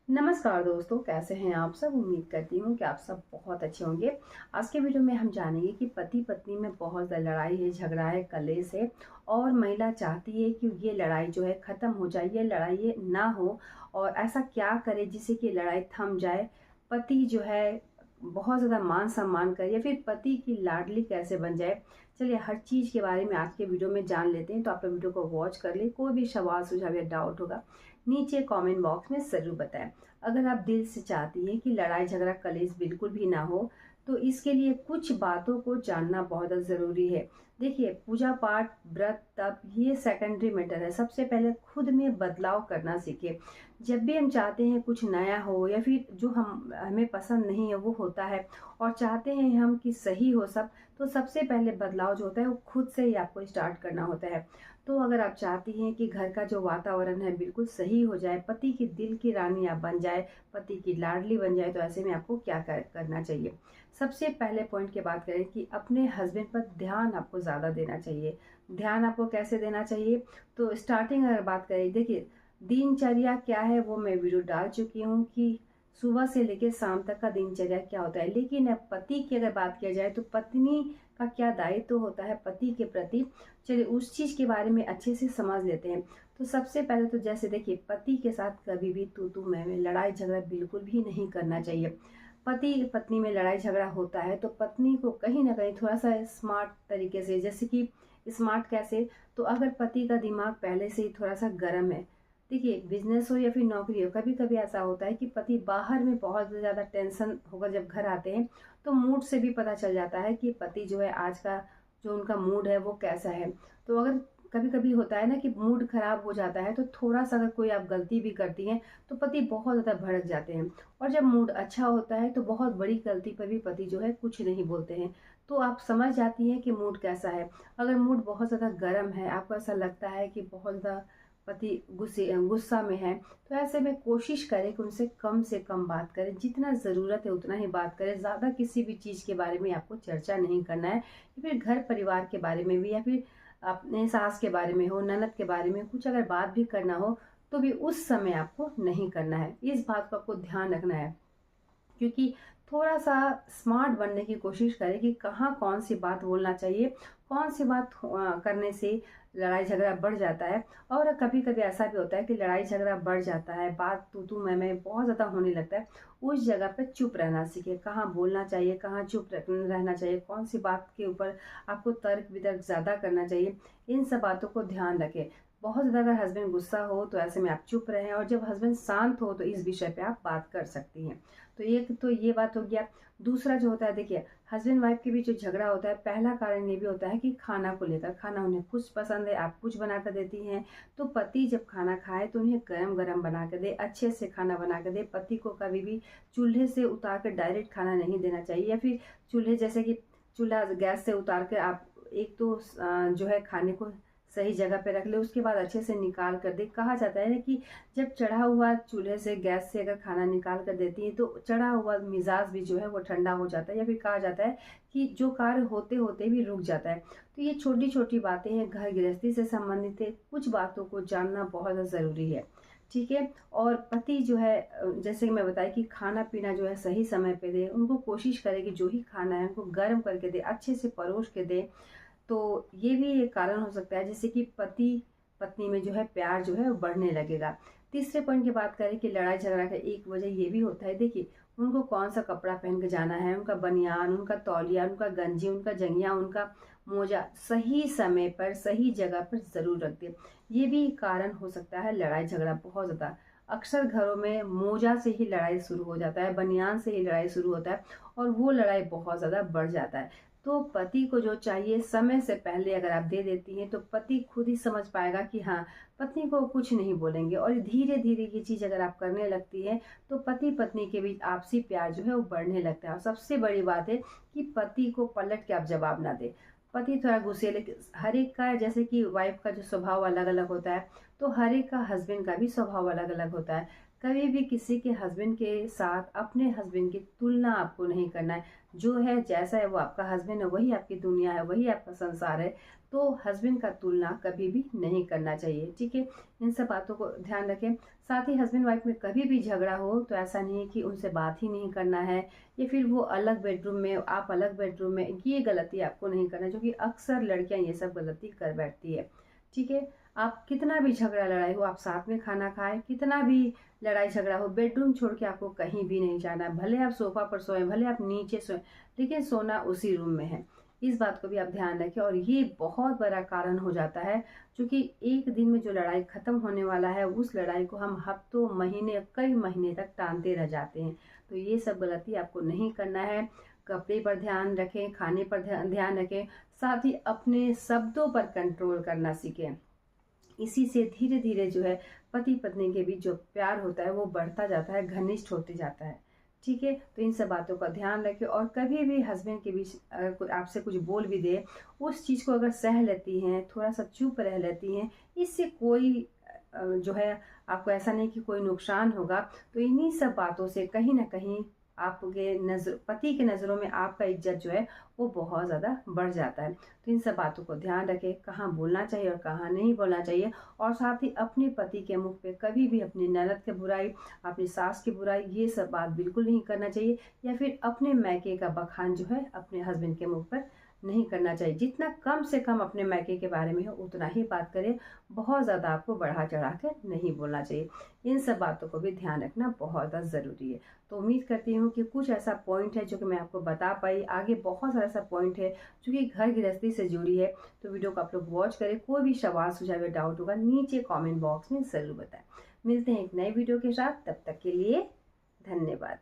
नमस्कार दोस्तों, कैसे हैं आप सब। उम्मीद करती हूँ कि आप सब बहुत अच्छे होंगे। आज के वीडियो में हम जानेंगे कि पति पत्नी में बहुत ज़्यादा लड़ाई है, झगड़ा है, कलेश है और महिला चाहती है कि ये लड़ाई जो है ख़त्म हो जाए, ये लड़ाई ना हो। और ऐसा क्या करे जिससे कि लड़ाई थम जाए। पति जो है बहुत ज़्यादा मान सम्मान करे या फिर पति की लाडली कैसे बन जाए। चलिए हर चीज़ के बारे में आज के वीडियो में जान लेते हैं। तो आप लोग वीडियो को वॉच कर ले। कोई भी सवाल सुझाव या डाउट होगा नीचे कमेंट बॉक्स में ज़रूर बताएं। अगर आप दिल से चाहती हैं कि लड़ाई झगड़ा कलेश बिल्कुल भी ना हो, तो इसके लिए कुछ बातों को जानना बहुत ज़रूरी है। देखिए, पूजा पाठ, व्रत, तप ये सेकेंडरी मैटर है। सबसे पहले खुद में बदलाव करना सीखें। जब भी हम चाहते हैं कुछ नया हो या फिर जो हमें पसंद नहीं है वो होता है और चाहते हैं हम कि सही हो सब, तो सबसे पहले बदलाव जो होता है वो खुद से ही आपको स्टार्ट करना होता है। तो अगर आप चाहती हैं कि घर का जो वातावरण है बिल्कुल सही हो जाए, पति की दिल की रानी आप बन जाए, पति की लाडली बन जाए, तो ऐसे में आपको क्या करना चाहिए। सबसे पहले पॉइंट की बात करें कि अपने हस्बैंड पर ध्यान आपको ज़्यादा देना चाहिए। ध्यान आपको कैसे देना चाहिए, तो स्टार्टिंग अगर बात करें, देखिए दिनचर्या क्या है वो मैं वीडियो डाल चुकी हूँ कि सुबह से लेकर शाम तक का दिनचर्या क्या होता है। लेकिन अब पति की अगर बात किया जाए तो पत्नी का क्या दायित्व होता है पति के प्रति, चलिए उस चीज़ के बारे में अच्छे से समझ लेते हैं। तो सबसे पहले तो जैसे देखिए, पति के साथ कभी भी तू मैं लड़ाई झगड़ा बिल्कुल भी नहीं करना चाहिए। पति पत्नी में लड़ाई झगड़ा होता है तो पत्नी को कहीं ना कहीं थोड़ा सा स्मार्ट तरीके से, जैसे कि स्मार्ट कैसे, तो अगर पति का दिमाग पहले से ही थोड़ा सा गर्म है, देखिए बिजनेस हो या फिर नौकरी हो, कभी कभी ऐसा होता है कि पति बाहर में बहुत ज़्यादा टेंशन होकर जब घर आते हैं तो मूड से भी पता चल जाता है कि पति जो है आज का जो उनका मूड है वो कैसा है। तो अगर कभी कभी होता है ना कि मूड खराब हो जाता है, तो थोड़ा सा अगर कोई आप गलती भी करती हैं तो पति बहुत ज़्यादा भड़क जाते हैं। और जब मूड अच्छा होता है तो बहुत बड़ी गलती पर भी पति जो है कुछ नहीं बोलते हैं। तो आप समझ जाती हैं कि मूड कैसा है। अगर मूड बहुत ज़्यादा गर्म है, आपको ऐसा लगता है कि बहुत ज़्यादा पति गुस्सा में है, तो ऐसे में कोशिश करें कि उनसे कम से कम बात करें। जितना ज़रूरत है उतना ही बात करें। ज़्यादा किसी भी चीज़ के बारे में आपको चर्चा नहीं करना है, या फिर घर परिवार के बारे में भी, या फिर अपने सास के बारे में हो, ननद के बारे में कुछ अगर बात भी करना हो तो भी उस समय आपको नहीं करना है। इस बात को आपको ध्यान रखना है, क्योंकि थोड़ा सा स्मार्ट बनने की कोशिश करें कि कहाँ कौन सी बात बोलना चाहिए, कौन सी बात करने से लड़ाई झगड़ा बढ़ जाता है। और कभी कभी ऐसा भी होता है कि लड़ाई झगड़ा बढ़ जाता है, बात तू मैं बहुत ज़्यादा होने लगता है। उस जगह पे चुप रहना सीखे, कहाँ बोलना चाहिए, कहाँ चुप रहना चाहिए, कौन सी बात के ऊपर आपको तर्क वितर्क ज़्यादा करना चाहिए, इन सब बातों को ध्यान रखें। बहुत ज़्यादा अगर हस्बैंड गुस्सा हो तो ऐसे में आप चुप रहें, और जब हस्बैंड शांत हो तो इस विषय पे आप बात कर सकती हैं। तो एक तो ये बात हो गया। दूसरा जो होता है, देखिए हस्बैंड वाइफ के बीच जो झगड़ा होता है, पहला कारण ये भी होता है कि खाना को लेकर। खाना उन्हें कुछ पसंद है, आप कुछ बना कर देती हैं, तो पति जब खाना खाए तो उन्हें गरम गरम बना कर दे, अच्छे से खाना बना कर दे। पति को कभी भी चूल्हे से उतार कर डायरेक्ट खाना नहीं देना चाहिए, या फिर चूल्हे जैसे कि चूल्हा गैस से उतार कर आप एक तो जो है खाने को सही जगह पे रख ले, उसके बाद अच्छे से निकाल कर दे। कहा जाता है ना कि जब चढ़ा हुआ चूल्हे से, गैस से अगर खाना निकाल कर देती है तो चढ़ा हुआ मिजाज भी जो है वो ठंडा हो जाता है, या फिर कहा जाता है कि जो कार्य होते होते भी रुक जाता है। तो ये छोटी छोटी बातें हैं, घर गृहस्थी से संबंधित है, कुछ बातों को जानना बहुत ज़रूरी है। ठीक है। और पति जो है, जैसे कि मैं बताई कि खाना पीना जो है सही समय पे दे, उनको कोशिश करे कि जो ही खाना है उनको गर्म करके दे, अच्छे से परोस के दे। तो ये भी एक कारण हो सकता है जिससे कि पति पत्नी में जो है प्यार जो है वो बढ़ने लगेगा। तीसरे पॉइंट की बात करें कि लड़ाई झगड़ा का एक वजह ये भी होता है, देखिए उनको कौन सा कपड़ा पहन के जाना है, उनका बनियान, उनका तौलिया, उनका गंजी, उनका जंगिया, उनका मोजा सही समय पर सही जगह पर जरूर रख दे। ये भी कारण हो सकता है लड़ाई झगड़ा बहुत ज्यादा। अक्सर घरों में मोजा से ही लड़ाई शुरू हो जाता है, बनियान से ही लड़ाई शुरू होता है, और वो लड़ाई बहुत ज्यादा बढ़ जाता है। तो पति को जो चाहिए समय से पहले अगर आप दे देती हैं तो पति खुद ही समझ पाएगा कि हाँ, पत्नी को कुछ नहीं बोलेंगे। और धीरे धीरे ये चीज़ अगर आप करने लगती हैं तो पति पत्नी के बीच आपसी प्यार जो है वो बढ़ने लगता है। और सबसे बड़ी बात है कि पति को पलट के आप जवाब ना दे। पति थोड़ा गुस्से, लेकिन हर एक का, जैसे कि वाइफ का जो स्वभाव अलग अलग होता है, तो हर एक का हस्बैंड का भी स्वभाव अलग अलग होता है। कभी भी किसी के हस्बैंड के साथ अपने हस्बैंड की तुलना आपको नहीं करना है। जो है जैसा है वो आपका हस्बैंड है, वही आपकी दुनिया है, वही आपका संसार है। तो हस्बैंड का तुलना कभी भी नहीं करना चाहिए। ठीक है, इन सब बातों को ध्यान रखें। साथ ही हस्बैंड वाइफ में कभी भी झगड़ा हो तो ऐसा नहीं है कि उनसे बात ही नहीं करना है, या फिर वो अलग बेडरूम में आप अलग बेडरूम में, ये गलती आपको नहीं करना, जो कि अक्सर लड़कियां ये सब गलती कर बैठती है। ठीक है, आप कितना भी झगड़ा लड़ाई हो आप साथ में खाना खाएं, कितना भी लड़ाई झगड़ा हो बेडरूम छोड़ के आपको कहीं भी नहीं जाना है। भले आप सोफा पर सोएं, भले आप नीचे सोएं, लेकिन सोना उसी रूम में है। इस बात को भी आप ध्यान रखें। और ये बहुत बड़ा कारण हो जाता है, क्योंकि एक दिन में जो लड़ाई खत्म होने वाला है उस लड़ाई को हम हफ्तों महीने कई महीने तक टालते रह जाते हैं। तो ये सब गलती आपको नहीं करना है। कपड़े पर ध्यान रखें, खाने पर ध्यान रखें, साथ ही अपने शब्दों पर कंट्रोल करना सीखें। इसी से धीरे धीरे जो है पति पत्नी के बीच जो प्यार होता है वो बढ़ता जाता है, घनिष्ठ होते जाता है। ठीक है, तो इन सब बातों का ध्यान रखें। और कभी भी हस्बैंड के बीच अगर कोई आपसे कुछ बोल भी दे, उस चीज़ को अगर सह लेती हैं, थोड़ा सा चुप रह लेती हैं, इससे कोई जो है आपको ऐसा नहीं कि कोई नुकसान होगा। तो इन्हीं सब बातों से कहीं ना कहीं आपके नजर पति के नज़रों में आपका इज्जत जो है वो बहुत ज़्यादा बढ़ जाता है। तो इन सब बातों को ध्यान रखें, कहाँ बोलना चाहिए और कहाँ नहीं बोलना चाहिए। और साथ ही अपने पति के मुख पे कभी भी अपनी ननद की बुराई, अपनी सास की बुराई, ये सब बात बिल्कुल नहीं करना चाहिए। या फिर अपने मैके का बखान जो है अपने हस्बैंड के मुख पर नहीं करना चाहिए। जितना कम से कम अपने मैके के बारे में हो उतना ही बात करें, बहुत ज़्यादा आपको बढ़ा चढ़ा कर नहीं बोलना चाहिए। इन सब बातों को भी ध्यान रखना बहुत ज़्यादा ज़रूरी है। तो उम्मीद करती हूँ कि कुछ ऐसा पॉइंट है जो कि मैं आपको बता पाई। आगे बहुत सारा ऐसा पॉइंट है जो कि घर गृहस्थी से जुड़ी है। तो वीडियो को आप लोग वॉच करें। कोई भी सवाल सुझाव या डाउट होगा नीचे कमेंट बॉक्स में ज़रूर बताएं। मिलते हैं एक नए वीडियो के साथ, तब तक के लिए धन्यवाद।